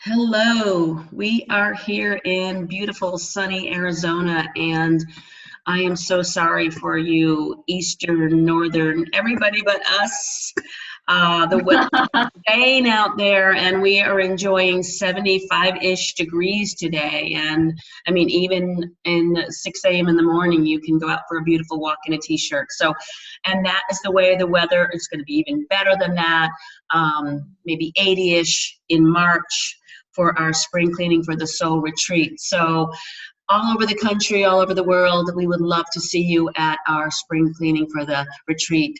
Hello, we are here in beautiful sunny Arizona, and I am so sorry for you Eastern, Northern, everybody but us. The weather is staying out there, and we are enjoying 75-ish degrees today. And I mean, even in 6 a.m. in the morning, you can go out for a beautiful walk in a t-shirt. So, and that is the way the weather is going to be even better than that. Maybe 80-ish in March for our spring cleaning for the soul retreat. So all over the country, all over the world, we would love to see you at our spring cleaning for the retreat,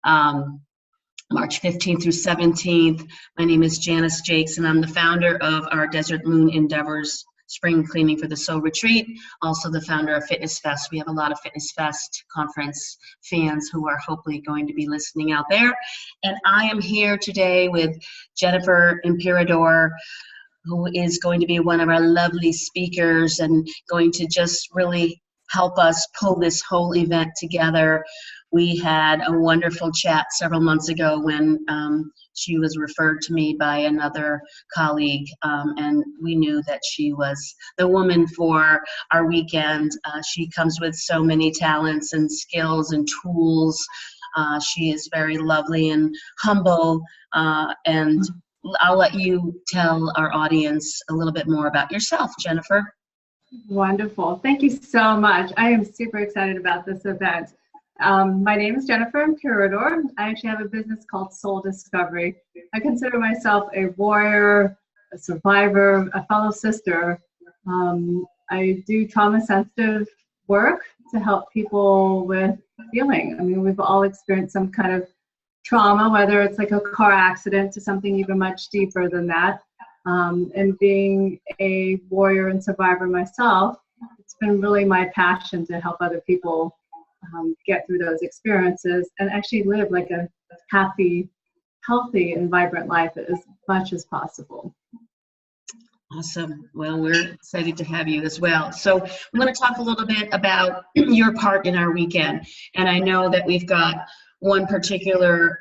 March 15th through 17th. My name is Janice Jakes, and I'm the founder of our Desert Moon Endeavors Spring Cleaning for the Soul Retreat, also the founder of Fitness Fest. We have a lot of Fitness Fest conference fans who are hopefully going to be listening out there. And I am here today with Jennifer Emperador, who is going to be one of our lovely speakers and going to just really help us pull this whole event together. We had a wonderful chat several months ago when she was referred to me by another colleague, and we knew that she was the woman for our weekend. She comes with so many talents and skills and tools. She is very lovely and humble, and I'll let you tell our audience a little bit more about yourself, Jennifer. Wonderful. Thank you so much. I am super excited about this event. My name is Jennifer Emperador. I actually have a business called Soul Discovery. I consider myself a warrior, a survivor, a fellow sister. I do trauma-sensitive work to help people with healing. I mean, we've all experienced some kind of trauma, whether it's like a car accident to something even much deeper than that. And being a warrior and survivor myself, it's been really my passion to help other people get through those experiences and actually live like a happy, healthy, and vibrant life as much as possible. Awesome. Well, we're excited to have you as well. So I'm going to talk a little bit about your part in our weekend. And I know that we've got one particular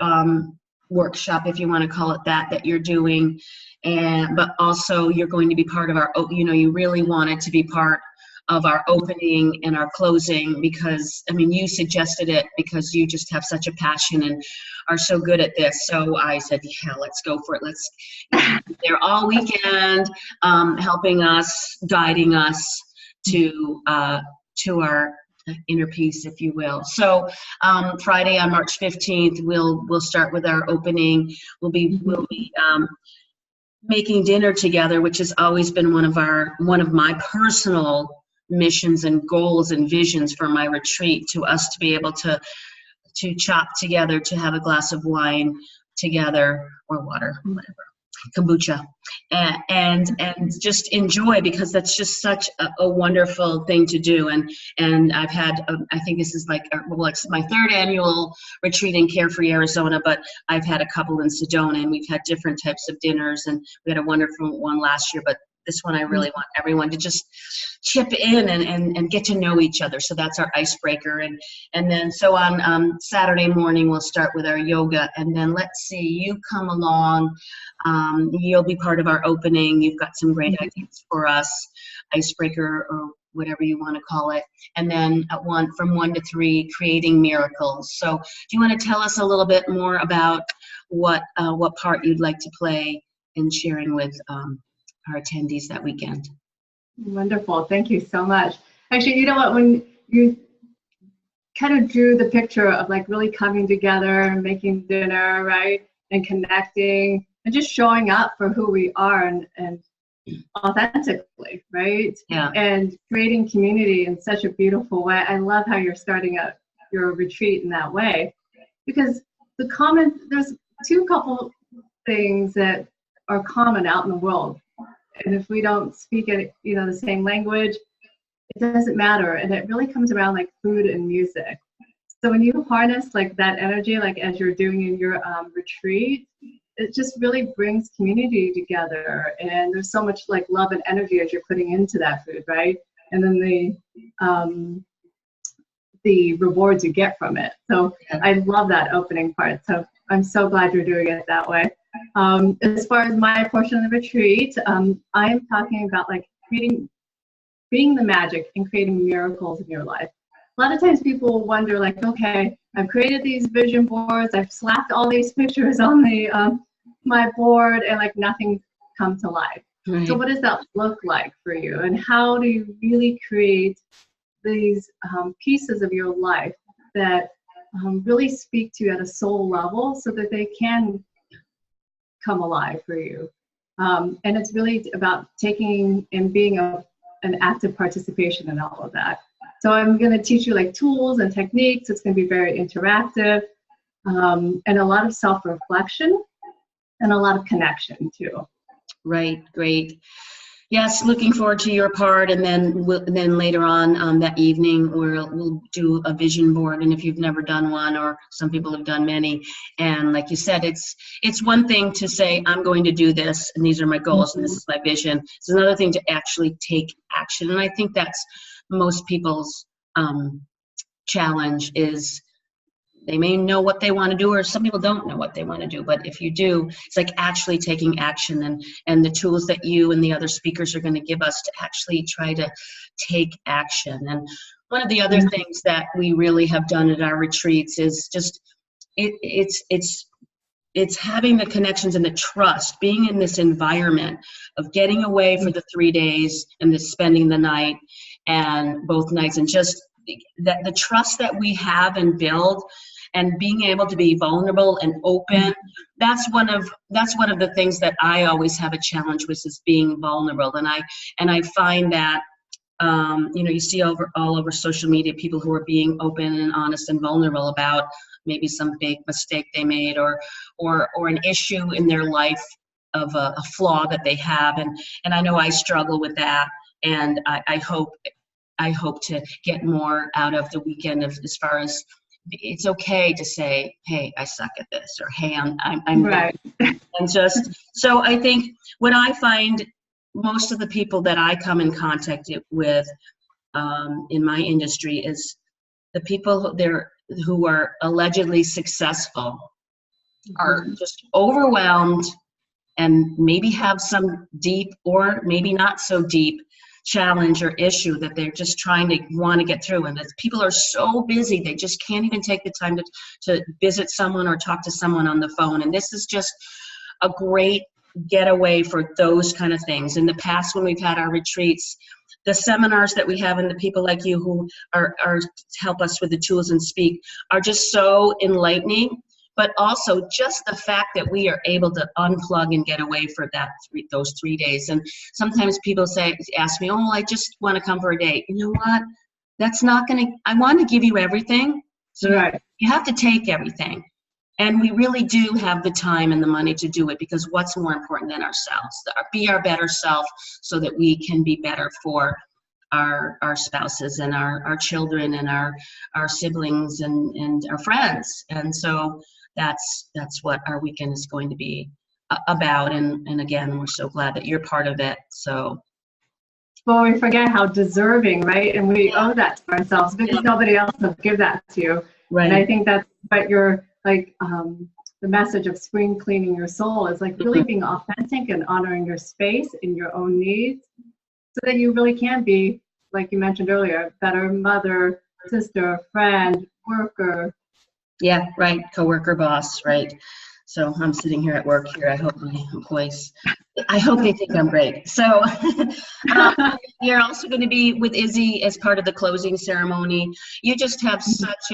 workshop, if you want to call it that, that you're doing, but also you're going to be part of our, you really wanted to be part of our opening and our closing because, I mean, you suggested it because you just have such a passion and are so good at this. So I said, yeah, let's go for it. They're all weekend helping us, guiding us to our inner peace, if you will. So Friday on March 15th, we'll start with our opening. We'll be making dinner together, which has always been one of my personal missions and goals and visions for my retreat, to us to be able to chop together, to have a glass of wine together, or water, whatever, kombucha, and just enjoy, because that's just such a wonderful thing to do. And I've had, I think this is like, well, it's my third annual retreat in Carefree, Arizona, but I've had a couple in Sedona, and we've had different types of dinners, and we had a wonderful one last year, but this one I really want everyone to just chip in and get to know each other. So that's our icebreaker. And then so on Saturday morning, we'll start with our yoga. And then let's see, you come along. You'll be part of our opening. You've got some great ideas for us, icebreaker or whatever you want to call it. And then from 1 to 3, creating miracles. So do you want to tell us a little bit more about what part you'd like to play in sharing with our attendees that weekend? Wonderful. Thank you so much. Actually, you know what, when you kind of drew the picture of like really coming together and making dinner, right, and connecting and just showing up for who we are and authentically, right? Yeah. And creating community in such a beautiful way. I love how you're starting out your retreat in that way, because there's couple things that are common out in the world. And if we don't speak the same language, it doesn't matter. And it really comes around like food and music. So when you harness like that energy, like as you're doing in your retreat, it just really brings community together. And there's so much like love and energy as you're putting into that food, right? And then the rewards you get from it. So I love that opening part. So I'm so glad you're doing it that way. As far as my portion of the retreat, I'm talking about like creating the magic and creating miracles in your life. A lot of times people wonder, like, okay, I've created these vision boards, I've slapped all these pictures on the my board, and like nothing's come to life. Right. So what does that look like for you? And how do you really create these pieces of your life that really speak to you at a soul level so that they can come alive for you? And it's really about taking and being an active participation in all of that. So I'm going to teach you like tools and techniques. It's going to be very interactive, and a lot of self-reflection and a lot of connection too. Right, great. Yes, looking forward to your part, and then later on that evening we'll do a vision board. And if you've never done one, or some people have done many, and like you said, it's one thing to say I'm going to do this, and these are my goals, and this is my vision. It's another thing to actually take action, and I think that's most people's challenge is they may know what they want to do, or some people don't know what they want to do. But if you do, it's like actually taking action, and the tools that you and the other speakers are going to give us to actually try to take action. And one of the other things that we really have done at our retreats is just it's having the connections and the trust, being in this environment of getting away for the 3 days and spending the night and both nights, and just that the trust that we have and build, and being able to be vulnerable and open. That's one of the things that I always have a challenge with, is being vulnerable. And I find that you see all over social media people who are being open and honest and vulnerable about maybe some big mistake they made, or an issue in their life of a flaw that they have. And I know I struggle with that, and I hope to get more out of the weekend as far as it's okay to say, hey, I suck at this, or hey, I'm right. And just, so I think what I find most of the people that I come in contact with in my industry is the people who are allegedly successful are just overwhelmed, and maybe have some deep or maybe not so deep challenge or issue that they're just want to get through. And people are so busy, they just can't even take the time to visit someone or talk to someone on the phone. And this is just a great getaway for those kind of things. In the past, when we've had our retreats, the seminars that we have, and the people like you who are help us with the tools and speak, are just so enlightening. But also just the fact that we are able to unplug and get away for those 3 days. And sometimes people ask me, oh, I just want to come for a day. You know what? That's not going to, I want to give you everything. So right. You have to take everything. And we really do have the time and the money to do it, because what's more important than ourselves? Be our better self, so that we can be better for our spouses and our children and our siblings and our friends. And so that's what our weekend is going to be about. And again, we're so glad that you're part of it. So, well, we forget how deserving, right? And we owe that to ourselves, because nobody else will give that to you. Right. And I think that's what you're like, the message of spring cleaning your soul is like really being authentic and honoring your space and your own needs, so that you really can be, like you mentioned earlier, a better mother, sister, friend, worker. Yeah, right. Coworker, boss, right. So I'm sitting here at work here. I hope my employees, I hope they think I'm great. So you're also going to be with Izzy as part of the closing ceremony. You just have such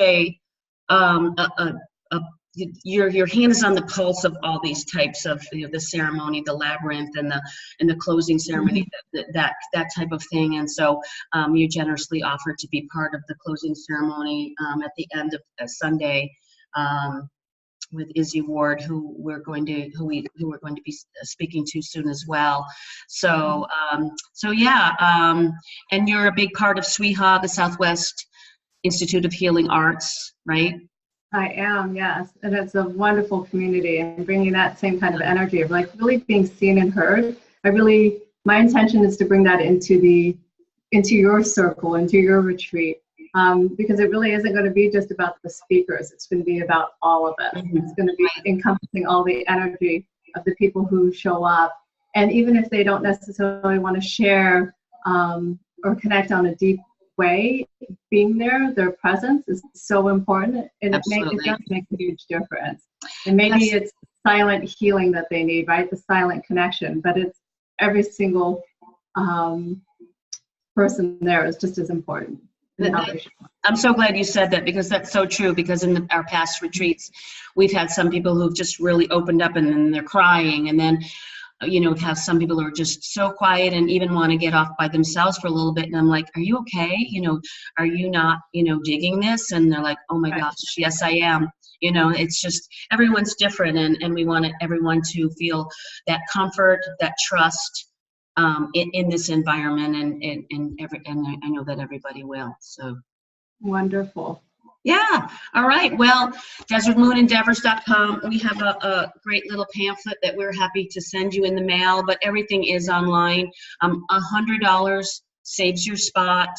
your hand is on the pulse of all these types of the ceremony, the labyrinth, and the closing ceremony, that type of thing. And so you generously offered to be part of the closing ceremony at the end of Sunday with Izzy Ward, who we're going to be speaking to soon as well. So and you're a big part of SWIHA, the Southwest Institute of Healing Arts, right? I am, yes. And it's a wonderful community, and bringing that same kind of energy of like really being seen and heard. My intention is to bring that into your circle, into your retreat, because it really isn't going to be just about the speakers. It's going to be about all of it. It's going to be encompassing all the energy of the people who show up. And even if they don't necessarily want to share or connect on a deep way, being there, their presence is so important, and it does make a huge difference. And maybe it's silent healing that they need, right? The silent connection, but it's every single person there is just as important. I'm so glad you said that, because that's so true. Because in our past retreats, we've had some people who've just really opened up and then they're crying, and then have some people who are just so quiet and even want to get off by themselves for a little bit. And I'm like, are you okay? Are you not, digging this? And they're like, oh my gosh, yes, I am. It's just, everyone's different, and we want everyone to feel that comfort, that trust in this environment, and I know that everybody will. So wonderful. Yeah. All right. Well, desertmoonendeavors.com. We have a great little pamphlet that we're happy to send you in the mail, but everything is online. $100 saves your spot.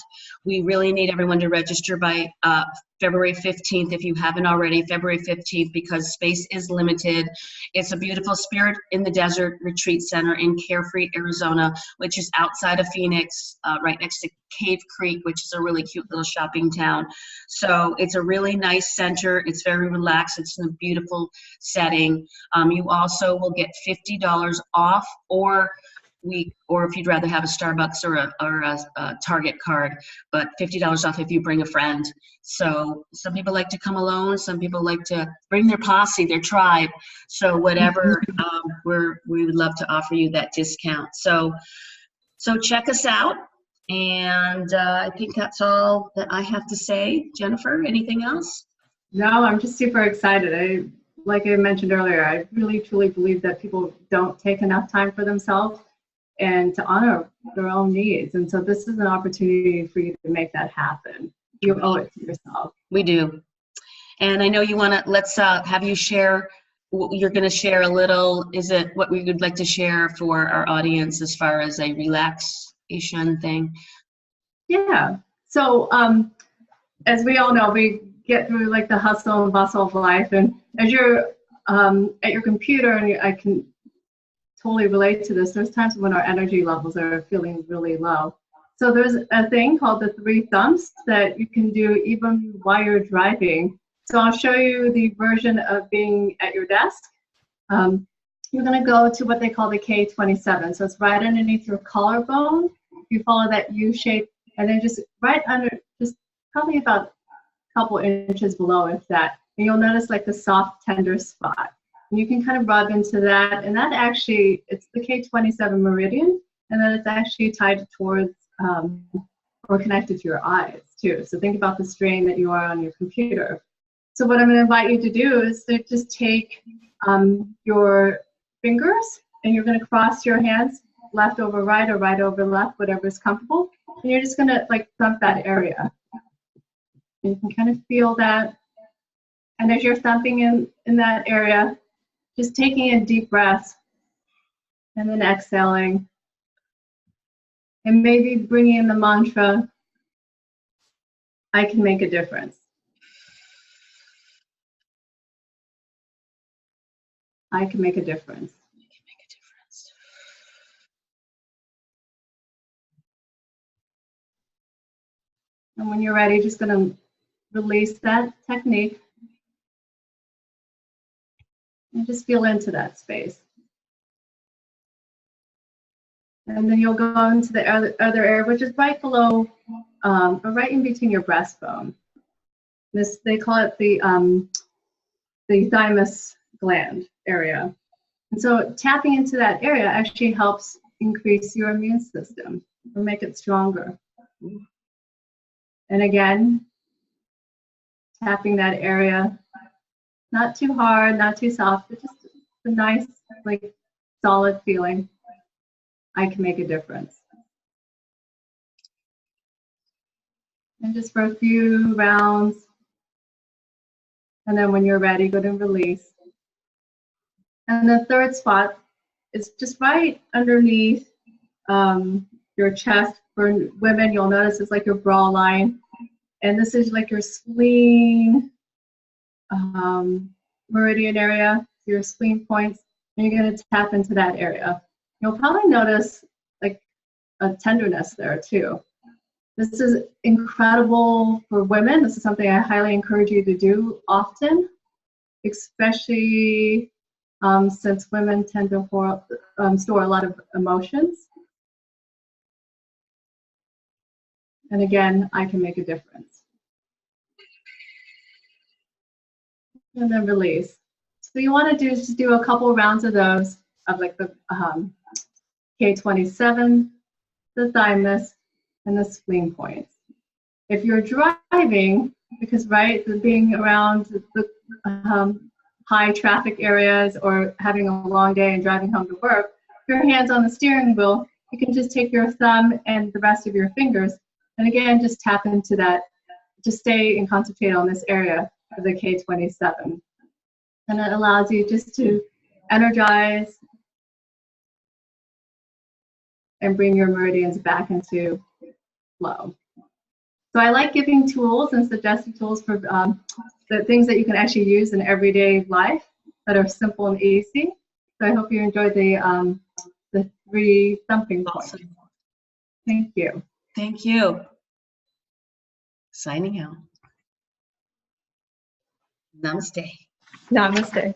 We really need everyone to register by February 15th if you haven't already, February 15th, because space is limited. It's a beautiful Spirit in the Desert Retreat Center in Carefree, Arizona, which is outside of Phoenix, right next to Cave Creek, which is a really cute little shopping town. So it's a really nice center. It's very relaxed. It's in a beautiful setting. You also will get $50 off, or if you'd rather have a Starbucks or a Target card, but $50 off if you bring a friend. So some people like to come alone. Some people like to bring their posse, their tribe. So whatever, we would love to offer you that discount. So check us out. And I think that's all that I have to say. Jennifer, anything else? No, I'm just super excited. Like I mentioned earlier, I really, truly believe that people don't take enough time for themselves and to honor their own needs. And so this is an opportunity for you to make that happen. You owe it to yourself. We do. And I know you want to, let's have you share, you're going to share a little, is it what we would like to share for our audience as far as a relaxation thing? Yeah. So as we all know, we get through like the hustle and bustle of life. And as you're at your computer, and I can totally relate to this, there's times when our energy levels are feeling really low. So there's a thing called the 3 thumps that you can do even while you're driving. So I'll show you the version of being at your desk. You're going to go to what they call the K27. So it's right underneath your collarbone. You follow that U shape, and then just right under, just probably about a couple inches below, if that. And you'll notice like the soft, tender spot. And you can kind of rub into that, and that actually, it's the K27 meridian, and then it's actually tied towards or connected to your eyes too. So think about the strain that you are on your computer. So what I'm going to invite you to do is to just take your fingers, and you're going to cross your hands left over right or right over left, whatever is comfortable, and you're just going to like thump that area. And you can kind of feel that, and as you're thumping in that area, just taking in deep breaths and then exhaling, and maybe bringing in the mantra, I can make a difference. I can make a difference. I can make a difference. And when you're ready, just going to release that technique and just feel into that space. And then you'll go into the other area, which is right below, or right in between your breastbone. They call it the thymus gland area. And so tapping into that area actually helps increase your immune system or make it stronger. And again, tapping that area, not too hard, not too soft, but just a nice, like, solid feeling. I can make a difference. And just for a few rounds. And then when you're ready, go ahead and release. And the third spot is just right underneath your chest. For women, you'll notice it's like your bra line. And this is like your spleen meridian area, your spleen points. And you're going to tap into that area. You'll probably notice like a tenderness there too. This is incredible for women. This is something I highly encourage you to do often, especially since women tend to store a lot of emotions. And again, I can make a difference. And then release. So you want to do just do a couple rounds of those, of like the K27, the thymus, and the spleen points. If you're driving, because being around the high traffic areas or having a long day and driving home to work, your hands on the steering wheel, you can just take your thumb and the rest of your fingers, and again, just tap into that, just stay and concentrate on this area of the K27. And it allows you just to energize and bring your meridians back into flow. So I like giving tools and suggesting tools for the things that you can actually use in everyday life that are simple and easy. So I hope you enjoyed the 3 thumping points. Awesome. Thank you. Thank you. Signing out. Namaste. Namaste.